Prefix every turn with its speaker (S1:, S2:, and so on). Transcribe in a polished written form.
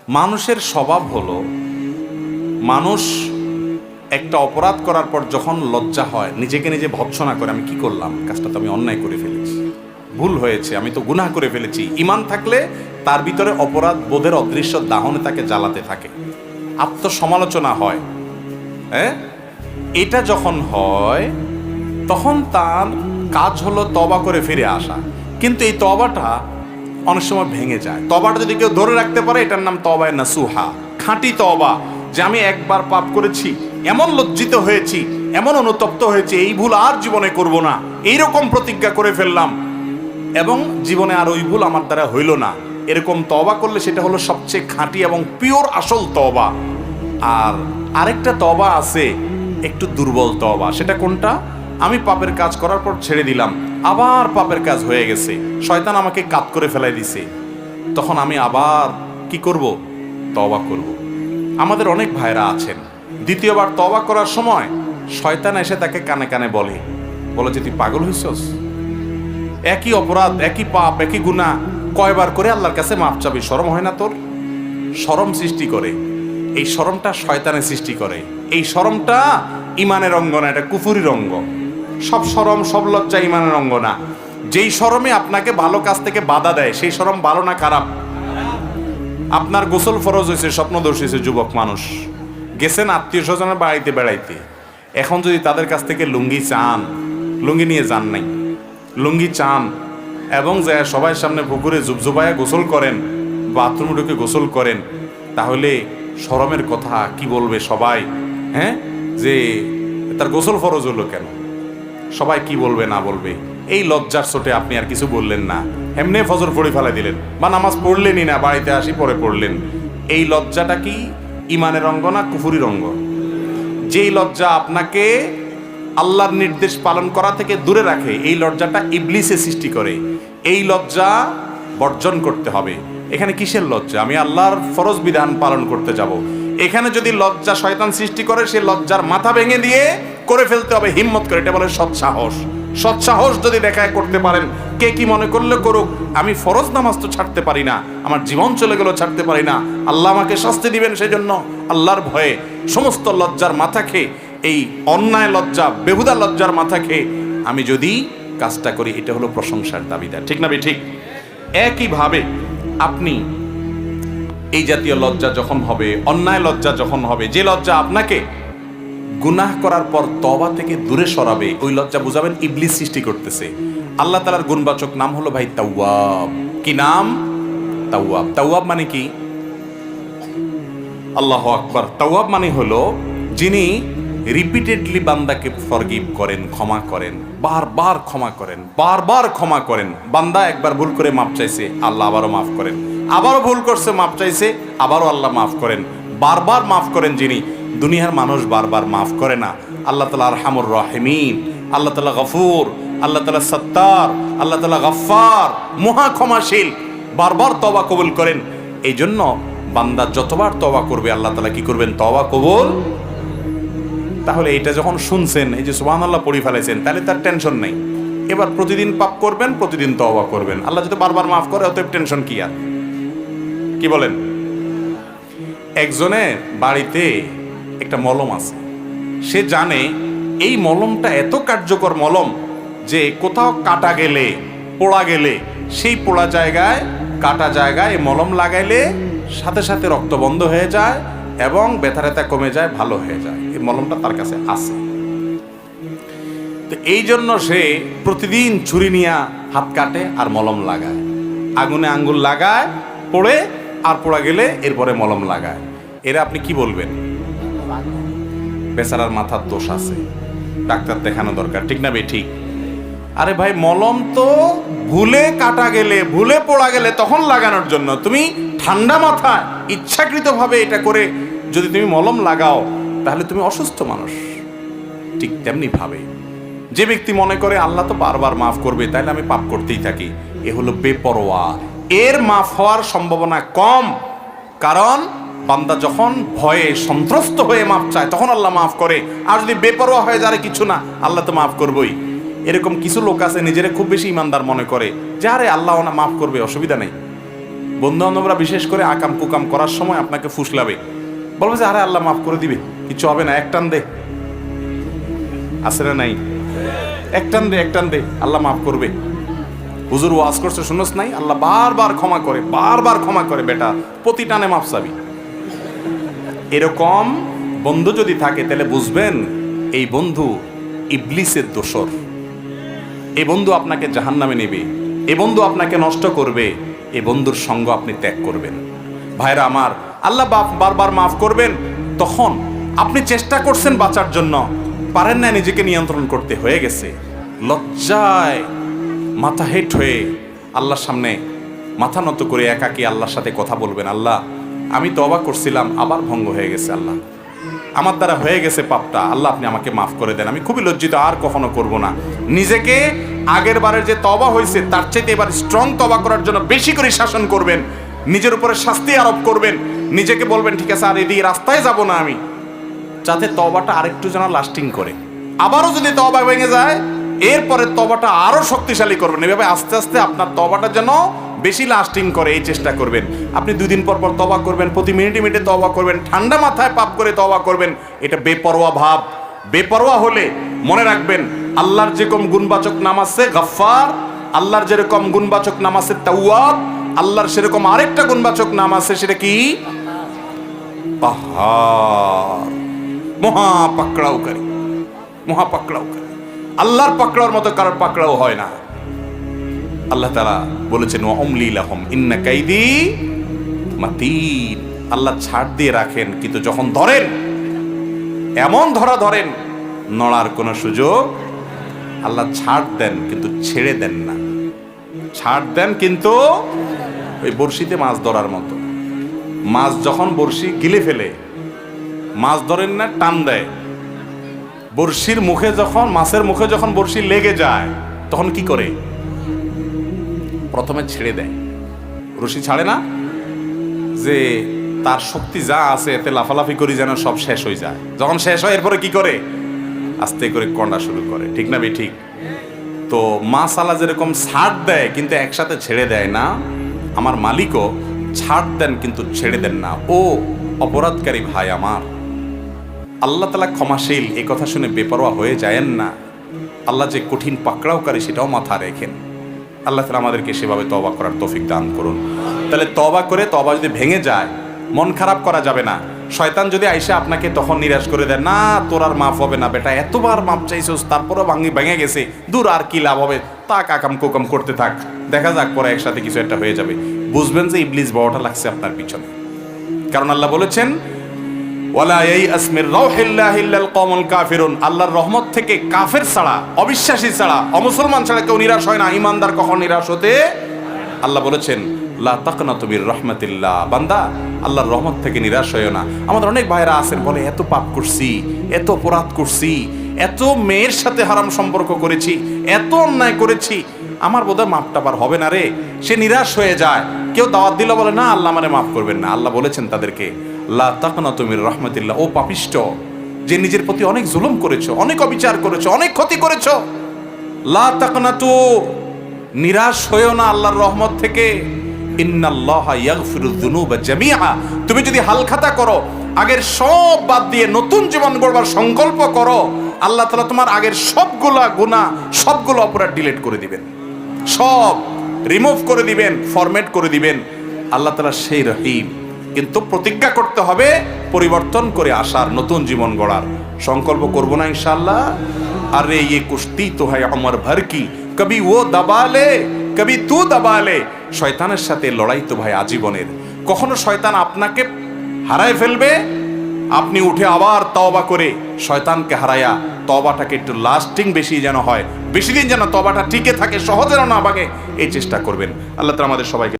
S1: মানুষের স্বভাব হলো, মানুষ একটা অপরাধ করার পর যখন লজ্জা হয়, নিজেকে নিজে ভৎসনা করে, আমি কি করলাম, কাজটা তো আমি অন্যায় করে ফেলেছি, ভুল হয়েছে, আমি তো গুনাহ করে ফেলেছি। ঈমান থাকলে তার ভিতরে অপরাধ বোধের অদৃশ্য দাহনে তাকে জ্বালাতে থাকে, আত্মসমালোচনা হয়। হ্যাঁ, এটা যখন হয় তখন তার কাজ হলো তওবা করে ফিরে আসা। কিন্তু এই তওবাটা অনেক সময় ভেঙে যায়। তওবাটা যদি কেউ ধরে রাখতে পারে, এটার নাম তওবায়ে নাসুহা, খাঁটি তওবা। যে আমি একবার পাপ করেছি, এমন লজ্জিত হয়েছি, এমন অনুতপ্ত হয়েছে, এই ভুল আর জীবনে করব না, এইরকম প্রতিজ্ঞা করে ফেললাম, এবং জীবনে আর ওই ভুল আমার দ্বারা হইল না, এরকম তওবা করলে সেটা হলো সবচেয়ে খাঁটি এবং পিওর আসল তওবা। আর আরেকটা তওবা আছে একটু দুর্বল তওবা। সেটা কোনটা? আমি পাপের কাজ করার পর ছেড়ে দিলাম, আবার পাপের কাজ হয়ে গেছে, শয়তান আমাকে কাত করে ফেলাই দিছে, তখন আমি আবার কি করব? তওবা করব। আমাদের অনেক ভাইরা আছেন, দ্বিতীয়বার তওবা করার সময় শয়তান এসে তাকে কানে কানে বলে যে তুই পাগল হইছস, একই অপরাধ, একই পাপ, একই গুনাহ কয়বার করে আল্লাহর কাছে মাফ চাবি, শরম হয় না তোর? শরম সৃষ্টি করে, এই শরমটা শয়তানের সৃষ্টি করে। এই শরমটা ইমানের অঙ্গ না, এটা কুফুরির অঙ্গ। সব শরম, সব লজ্জা ইমানের অঙ্গ না। যেই শরমে আপনাকে ভালো কাজ থেকে বাধা দেয়, সেই শরম ভালো না খারাপ? আপনার গোসল ফরজ হয়েছে, স্বপ্নদোষ হয়েছে, যুবক মানুষ গেছেন আত্মীয় স্বজনের বাড়িতে বেড়াইতে, এখন যদি তাদের কাছ থেকে লুঙ্গি চান, লুঙ্গি নিয়ে যান নাই, লুঙ্গি চান এবং যে সবাই সামনে পুকুরে জুবজুবায়া গোসল করেন, বাথরুমে ঢুকে গোসল করেন, তাহলে শরমের কথা কি বলবে সবাই? হ্যাঁ, যে তার গোসল ফরজ হলো কেন, সবাই কি বলবে না বলবে, এই লজ্জার চোটে আপনি আর কিছু বললেন না, এমনি ফজর পড়ে ফেলা দিলেন, বা নামাজ পড়লেনই না, বাড়িতে আসি পরে পড়লেন। এই লজ্জাটা কি ইমানের অঙ্গ না কুফুরির অঙ্গ? যেই লজ্জা আপনাকে আল্লাহর নির্দেশ পালন করা থেকে দূরে রাখে, এই লজ্জাটা ইবলিসে সৃষ্টি করে। এই লজ্জা বর্জন করতে হবে। এখানে কিসের লজ্জা? আমি আল্লাহর ফরজ বিধান পালন করতে যাব, এখানে যদি লজ্জা শয়তান সৃষ্টি করে, সে লজ্জার মাথা ভেঙে দিয়ে করে ফেলতে হবে হিম্মত করে। এটা বলে সৎসাহস। সৎসাহস যদি দেখায় করতে পারেন, কে কি মনে করলে করুক, আমি ফরজ নামাজ তো ছাড়তে পারি না, আমার জীবন চলে গেল ছাড়তে পারি না, আল্লাহ আমাকে শাস্তি দিবেন, সেই জন্য আল্লাহর ভয়ে সমস্ত লজ্জার মাথা খেয়ে, এই অন্যায় লজ্জা, বেহুদা লজ্জার মাথা খেয়ে আমি যদি কাজটা করি, এটা হলো প্রশংসার দাবিদার। ঠিক না ঠিক? একইভাবে আপনি এই জাতীয় লজ্জা যখন হবে, অন্যায় লজ্জা যখন হবে, যে লজ্জা আপনাকে গুনাহ করার পর তওবা থেকে দূরে সরাবে, ওই লজ্জা বুঝাবেন ইবলিস সৃষ্টি করতেছে। আল্লাহ তাআলার গুণবাচক নাম হলো ভাই তাওয়াব। কি নাম? তাওয়াব। তাওয়াব মানে কি? আল্লাহু আকবার। তাওয়াব মানে হলো যিনি রিপিটেডলি বান্দাকে ফরগিভ করেন, ক্ষমা করেন, বারবার ক্ষমা করেন, বারবার ক্ষমা করেন। বান্দা একবার ভুল করে মাফ চাইছে, আল্লাহ আবারও মাফ করেন, আবারও ভুল করছে, মাফ চাইছে, আবারও আল্লাহ মাফ করেন, বারবার মাফ করেন যিনি। দুনিয়ার মানুষ বারবার মাফ করে না। আল্লাহ তাআলা আরহামুর রাহিমিন, আল্লাহ তাআলা গফুর, আল্লাহ তাআলা সত্তার, আল্লাহ তাআলা গফফার, মহা ক্ষমাশীল, বারবার তওবা কবুল করেন। এই জন্য বান্দা যতবার তওবা করবে, আল্লাহ তাআলা কি করবেন? তওবা কবুল। তাহলে এটা যখন শুনছেন, এই যে সুবহানাল্লাহ পড়ে ফেলেছেন, তাহলে তার টেনশন নেই। এবার প্রতিদিন পাপ করবেন, প্রতিদিন তওবা করবেন, আল্লাহ যদি বারবার মাফ করে, অতএব টেনশন কি আর? কি বলেন? একজনের বাড়িতে একটা মলম আছে, সে জানে এই মলমটা এত কার্যকর মলম যে কোথাও কাটা গেলে, পোড়া গেলে, সেই পোড়া জায়গায়, কাটা জায়গায় এই মলম লাগাইলে সাথে সাথে রক্ত বন্ধ হয়ে যায় এবং ব্যথা ট্যাথা কমে যায়, ভালো হয়ে যায়। এই মলমটা তার কাছে আছে। তো এই জন্য সে প্রতিদিন ছুরি নিয়ে হাত কাটে আর মলম লাগায়, আগুনে আঙ্গুল লাগায়, পোড়ে, আর পোড়া গেলে এরপরে মলম লাগায়। এরা আপনি কি বলবেন? বেচারার মাথার দোষ আছে, ডাক্তার দেখানো দরকার। ঠিক না ঠিক? আরে ভাই, মলম তো ভুলে কাটা গেলে, ভুলে পোড়া গেলে তখন লাগানোর জন্য। তুমি ঠান্ডা মাথায় ইচ্ছাকৃতভাবে এটা করে যদি তুমি মলম লাগাও, তাহলে তুমি অসুস্থ মানুষ। ঠিক তেমনি ভাবে যে ব্যক্তি মনে করে আল্লাহ তো বারবার মাফ করবে, তাহলে আমি পাপ করতেই থাকি, এ হলো বেপরোয়া। এর মাফ হওয়ার সম্ভাবনা কম, কারণ বান্দা যখন ভয়ে সন্ত্রস্ত হয়ে মাফ চায়, তখন আল্লাহ মাফ করে। আর যদি বেপরোয়া হয়ে যায়, কিছু না, আল্লাহ তো মাফ করবই। এরকম কিছু লোক আছে নিজেরা খুব বেশি ইমানদার মনে করে, যে আরে আল্লাহ না মাফ করবে, অসুবিধা নেই। বন্ধু বান্ধবরা বিশেষ করে আকাম কুকাম করার সময় আপনাকে ফুসলাবে, বলবে যে আরে আল্লাহ মাফ করে দিবে, কিছু হবে না, এক টান দে, আছে না নাই, এক টান দে আল্লাহ মাফ করবে। হুজুর ওয়াজ করছে শুনোস নাই, আল্লাহ বারবার ক্ষমা করে, বারবার ক্ষমা করে, বেটা প্রতি টানে মাফ চাবি। এরকম বন্ধু যদি থাকে তাহলে বুঝবেন এই বন্ধু ইবলিসের দোসর। এই বন্ধু আপনাকে জাহান্নামে নেবে, এই বন্ধু আপনাকে নষ্ট করবে, এই বন্ধুর সঙ্গ আপনি ত্যাগ করবেন। ভাইরা আমার, আল্লাহ বারবার মাফ করবেন, তখন আপনি চেষ্টা করছেন বাঁচার জন্য, পারেন না, নিজেকে নিয়ন্ত্রণ করতে, হয়ে গেছে, লজ্জায় মাথা হেট হয়ে আল্লাহর সামনে মাথা নত করে একাকী আল্লাহর সাথে কথা বলবেন, আল্লাহ আমি তওবা করছিলাম, আবার ভঙ্গ হয়ে গেছে, আল্লাহ আমার দ্বারা হয়ে গেছে পাপটা, আল্লাহ আপনি আমাকে মাফ করে দেন, আমি খুবই লজ্জিত, আর কখনো করব না। নিজেকে আগের বারের যে তওবা হয়েছে তার চাইতে এবার স্ট্রং তওবা করার জন্য বেশি করে শাসন করবেন, নিজের উপরে শাস্তি আরোপ করবেন, নিজেকে বলবেন ঠিক আছে আর এদিকে রাস্তায় যাব না আমি, যাতে তওবাটা আরেকটু যেন লাস্টিং করে। আবারও যদি তওবা ভেঙে যায়, এরপরে তওবাটা আরো শক্তিশালী করবেন। এভাবে আস্তে আস্তে আপনার তওবাটা যেন বেশি লাস্টিং করে এই চেষ্টা করবেন। আপনি 2 দিন পর পর তওবা করবেন, প্রতি মিনিটে মিনিটে তওবা করবেন, ঠান্ডা মাথায় পাপ করে তওবা করবেন। এটা বেপরোয়া ভাব। বেপরোয়া হলে মনে রাখবেন আল্লাহর যেরকম গুণবাচক নাম আছে গফফার, আল্লাহর যেরকম গুণবাচক নাম আছে তাওয়াব, আল্লাহর সেরকম আরেকটা গুণবাচক নাম আছে, সেটা কি? কাহ্হার, মহা পাকড়াওকারী, মহা পাকড়াওকারী। আল্লাহর পাকড়াওর মতো কারোর পাকড়াও হয় না। আল্লাহ তাআলা বলেছেন ওয়া উমলি লাহুম ইন্না কাইদি মাতিন। আল্লাহ ছাড় দিয়ে রাখেন, কিন্তু যখন ধরেন এমন ধরেন নড়ার কোনো সুযোগ। আল্লাহ ছাড় দেন কিন্তু ছেড়ে দেন না, ছাড় দেন কিন্তু ওই বড়শিতে মাছ ধরার মতো। মাছ যখন বড়শি গিলে ফেলে, মাছ ধরেন না, টান দেয়, বড়শির মুখে যখন, মাছের মুখে যখন বড়শি লেগে যায় তখন কি করে? প্রথমে ছেড়ে দেয়, রশি ছাড়ে না, যে তার শক্তি যা আছে এতে লাফালাফি করি যেন সব শেষ হয়ে যায়। যখন শেষ হয় এরপরে কি করে? আস্তে করে কন্ডা শুরু করে, ঠিক না ঠিক? তো মাছ আলা যেরকম ছাড় দেয় কিন্তু একসাথে ছেড়ে দেয় না, আমার মালিকও ছাড় দেন কিন্তু ছেড়ে দেন না। ও অপরাধকারী ভাই আমার, আল্লাহ তাআলা ক্ষমাশীল, এই কথা শুনে বেপরোয়া হয়ে যায়েন না। আল্লাহ যে কঠিন পাকড়াওকারী সেটাও মাথা রেখেন। আল্লাহ তাআলা আমাদেরকে সেভাবে তওবা করার তৌফিক দান করুন। তাহলে তওবা করে, তওবা যদি ভেঙে যায়, মন খারাপ করা যাবে না। শয়তান যদি আইসা আপনাকে তখন নিরাশ করে দেয়, না তোর আর মাফ হবে না বেটা, এতবার মাপ চাইছিস তারপরও ভেঙে গেছে, দূর আর কি লাভ হবে, তা কাকাম কোকাম করতে থাক, দেখা যাক পরে একসাথে কিছু একটা হয়ে যাবে। বুঝবেন যে ইবলিস বড়টা লাগছে আপনার পিছনে। কারণ আল্লাহ বলেছেন ওয়ালা ইয়াইআস মির রাউহিল্লাহি ইল্লাল কওমুল কাফিরুন, আল্লাহর রহমত থেকে কাফের ছাড়া, অবিশ্বাসী ছাড়া, অমুসলমান ছাড়া কেউ নিরাশ হয় না। ঈমানদার কখন নিরাশ হতে? আল্লাহ বলেছেন লা তাকনাতু মির রাহমাতিল্লাহ, বান্দা আল্লাহর রহমত থেকে নিরাশ হয়ো না। আমাদের অনেক ভাইরা আছেন বলে এত পাপ করছি, এত অপরাধ করছি, এত মেয়ের সাথে হারাম সম্পর্ক করেছি, এত অন্যায় করেছি, আমার বোধহয় মাপটা পার হবে না রে। সে নিরাশ হয়ে যায়। কেউ দাওয়াত দিল বলে না আল্লাহ আমারে মাফ করবেন না। আল্লাহ বলেছেন তাদেরকে লা তাকনাতু মির রাহমাতিল্লাহ, ও পাপিষ্ঠ, যে নিজের প্রতি অনেক জুলুম করেছো, অনেক অবিচার করেছো, অনেক ক্ষতি করেছো, লা তাকনাতু, নিরাশ হয়েও না আল্লাহর রহমত থেকে। ইন্নাল্লাহা ইয়াগফিরুয যুনুবা জামিআ, তুমি যদি হালখাতা করো, আগের সব বাদ দিয়ে নতুন জীবন গড়বার সংকল্প করো, আল্লাহ তাআলা তোমার আগের সবগুলা গুনাহ, সবগুলো অপরাধ ডিলিট করে দিবেন, সব রিমুভ করে দিবেন, ফরম্যাট করে দিবেন। আল্লাহ তাআলা সেই রহিম। কিন্তু প্রতিজ্ঞা করতে হবে পরিবর্তন করে আসার, নতুন জীবন গড়ার সংকল্প করব না ইনশাআল্লাহ। আরে ये कुश्ती तो है उम्र भर की, कभी वो दबा ले कभी तू दबा ले। শয়তানের সাথে লড়াই তো ভাই আজীবনের। কখনো শয়তান আপনাকে হারায় ফেলবে, আপনি উঠে আবার তওবা করে শয়তানকে হারায়া তওবাটাকে একটু লাস্টিং বেশি যেন হয়, বেশি দিন যেন তওবাটা টিকে থাকে, সহজে না ভাঙে, এই চেষ্টা করবেন। আল্লাহ তাআলা আমাদের সবাইকে